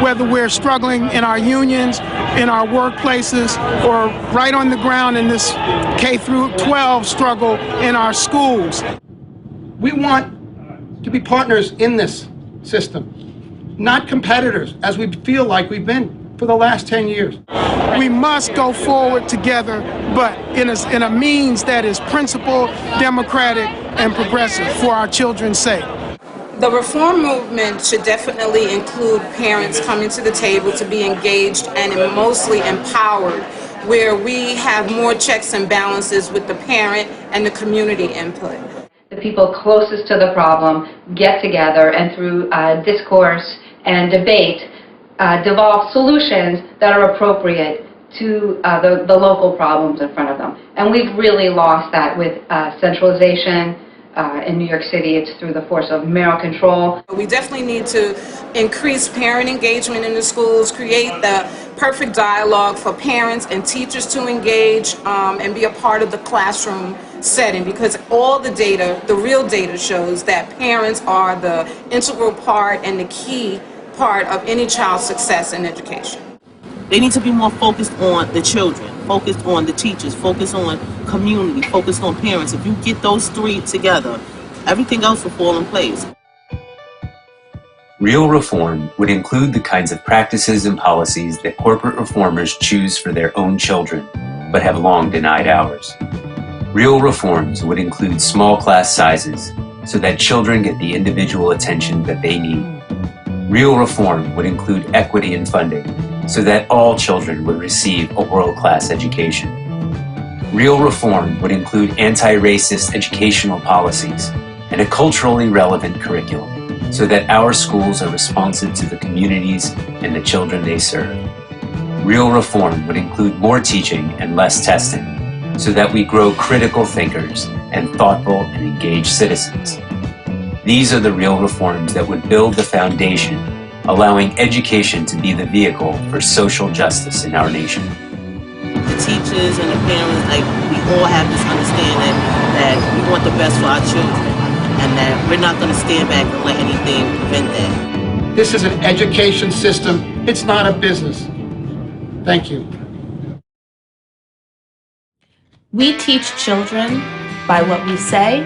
Whether we're struggling in our unions, in our workplaces, or right on the ground in this K-12 struggle in our schools. We want to be partners in this system, not competitors, as we feel like we've been for the last 10 years. We must go forward together, but in a means that is principled, democratic, and progressive for our children's sake. The reform movement should definitely include parents coming to the table to be engaged and mostly empowered, where we have more checks and balances with the parent and the community input. The people closest to the problem get together and through discourse and debate develop solutions that are appropriate to the local problems in front of them. And we've really lost that with centralization. In New York City, it's through the force of mayoral control. We definitely need to increase parent engagement in the schools, create the perfect dialogue for parents and teachers to engage and be a part of the classroom setting, because all the data, the real data, shows that parents are the integral part and the key part of any child's success in education. They need to be more focused on the children, focused on the teachers, focused on community, focused on parents. If you get those 3 together, everything else will fall in place. Real reform would include the kinds of practices and policies that corporate reformers choose for their own children, but have long denied ours. Real reforms would include small class sizes so that children get the individual attention that they need. Real reform would include equity in funding so that all children would receive a world-class education. Real reform would include anti-racist educational policies and a culturally relevant curriculum so that our schools are responsive to the communities and the children they serve. Real reform would include more teaching and less testing so that we grow critical thinkers and thoughtful and engaged citizens. These are the real reforms that would build the foundation, allowing education to be the vehicle for social justice in our nation. The teachers and the parents, we all have this understanding that we want the best for our children and that we're not going to stand back and let anything prevent that. This is an education system. It's not a business. Thank you. We teach children by what we say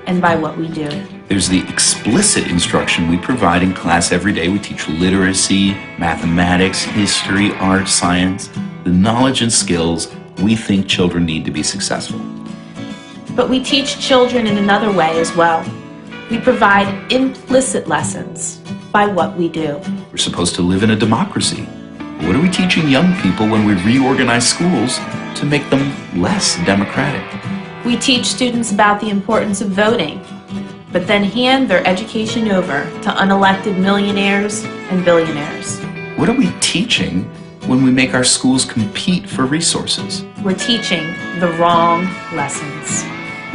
and by what we do. There's the explicit instruction we provide in class every day. We teach literacy, mathematics, history, art, science, the knowledge and skills we think children need to be successful. But we teach children in another way as well. We provide implicit lessons by what we do. We're supposed to live in a democracy. What are we teaching young people when we reorganize schools to make them less democratic? We teach students about the importance of voting, but then hand their education over to unelected millionaires and billionaires. What are we teaching when we make our schools compete for resources? We're teaching the wrong lessons.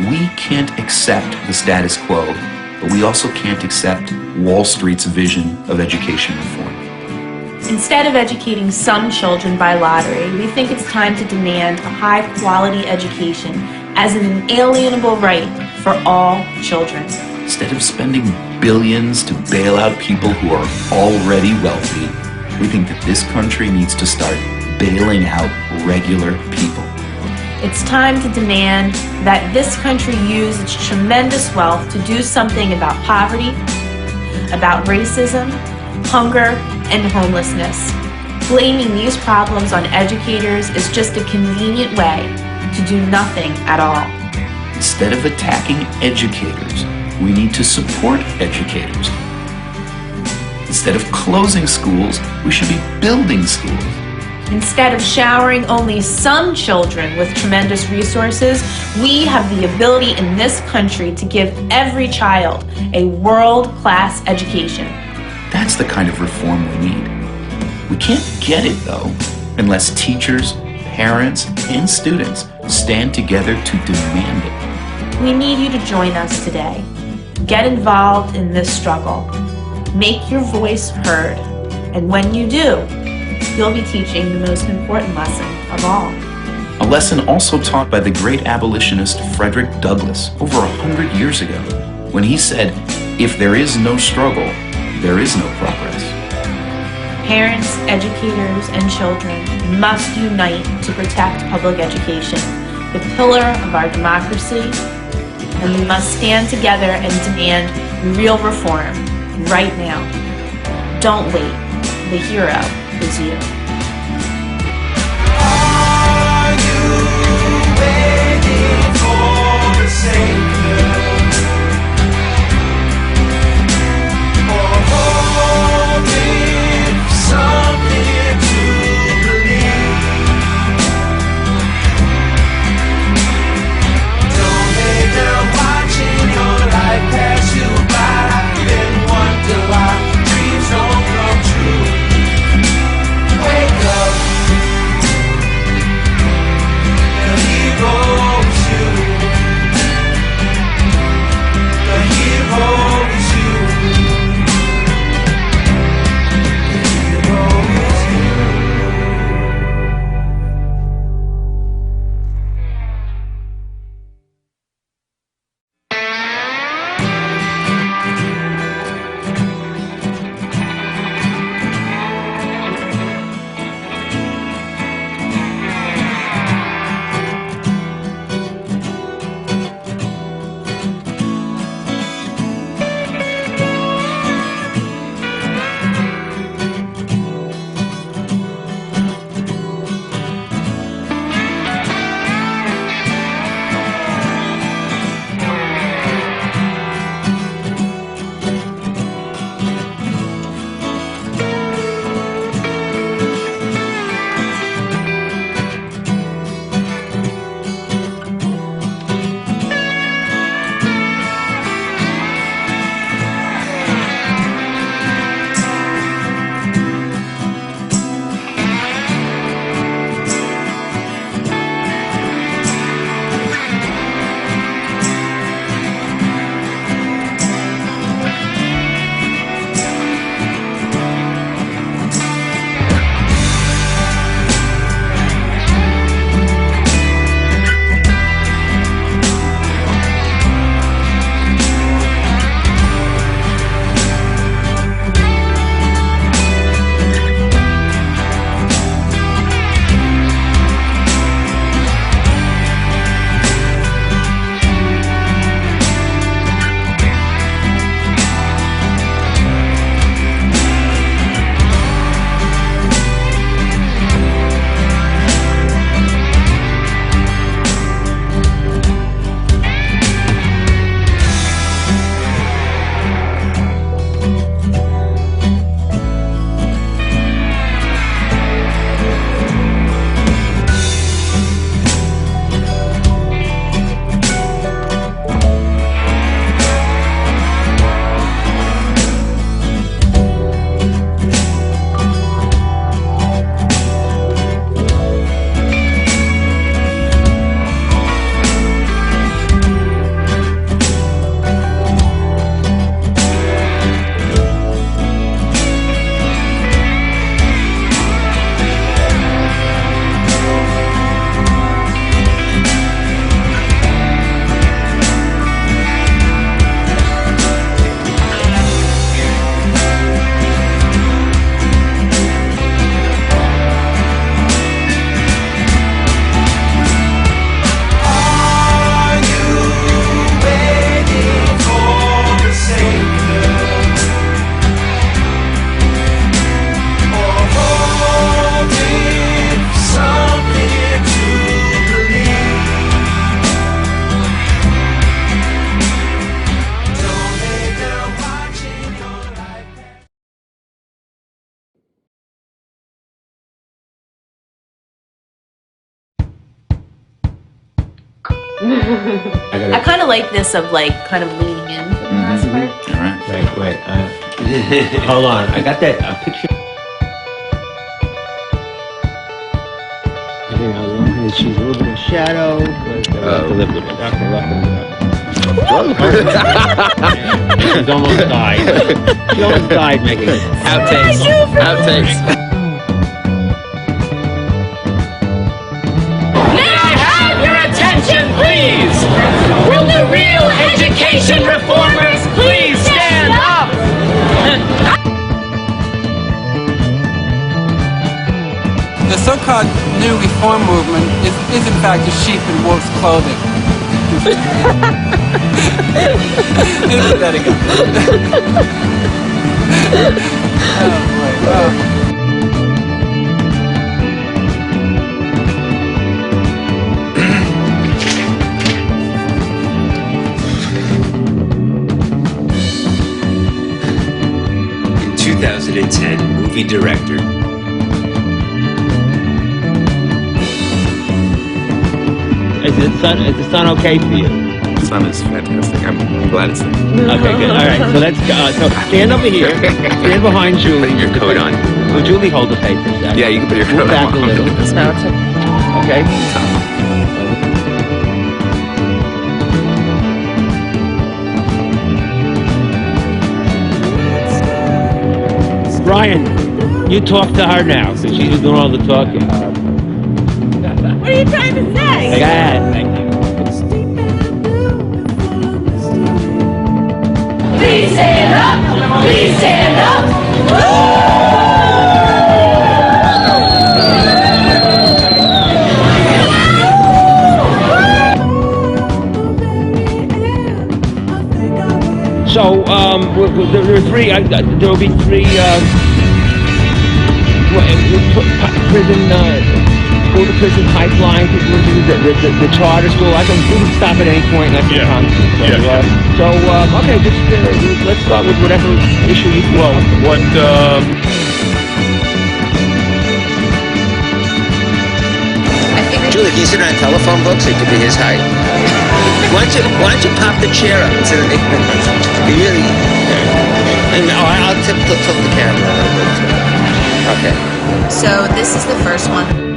We can't accept the status quo, but we also can't accept Wall Street's vision of education reform. Instead of educating some children by lottery, we think it's time to demand a high-quality education as an inalienable right for all children. Instead of spending billions to bail out people who are already wealthy, we think that this country needs to start bailing out regular people. It's time to demand that this country use its tremendous wealth to do something about poverty, about racism, hunger, and homelessness. Blaming these problems on educators is just a convenient way to do nothing at all. Instead of attacking educators, we need to support educators. Instead of closing schools, we should be building schools. Instead of showering only some children with tremendous resources, we have the ability in this country to give every child a world-class education. That's the kind of reform we need. We can't get it, though, unless teachers, parents, and students stand together to demand it. We need you to join us today. Get involved in this struggle. Make your voice heard. And when you do, you'll be teaching the most important lesson of all. A lesson also taught by the great abolitionist Frederick Douglass over 100 years ago, when he said, "If there is no struggle, there is no progress." Parents, educators, and children must unite to protect public education, the pillar of our democracy, and we must stand together and demand real reform right now. Don't wait. The hero is you. Are you waiting for a savior? Or hoping for something to believe? Don't make them watching your life pass you by, then wonder why dreams don't come true. I kind of like this of like kind of leaning in for the last part. All right. Wait. Hold on. I got that picture. She's a little bit of shadow, but She's almost died. She almost died making it. Outtakes. May I have your attention, please? Will the real education reformers please stand up? The so-called new reform movement is in fact a sheep in wolf's clothing. Isn't that a good Oh boy, wow. In 2010, movie director Is the sun okay for you? The sun is fantastic. I'm glad it's there. Okay, good. All right, so let's so stand over here. Stand behind Julie. Putting your coat on. Will Julie hold the papers? Yeah, you can put your coat Move back on. a little. Okay. Brian, you talk to her now, because she's doing all the talking. What are you trying to say? Go ahead. Thank you. Please stand up! Please stand up! So, there are three, there will be three, prison, school to prison pipeline, the charter school. We can stop at any point and that's So, okay, just, let's start with whatever issue you want. Julie, can you sit on a telephone book so you can be his height? Why don't you pop the chair up? You really... I'll tilt the camera. Okay. So this is the first one.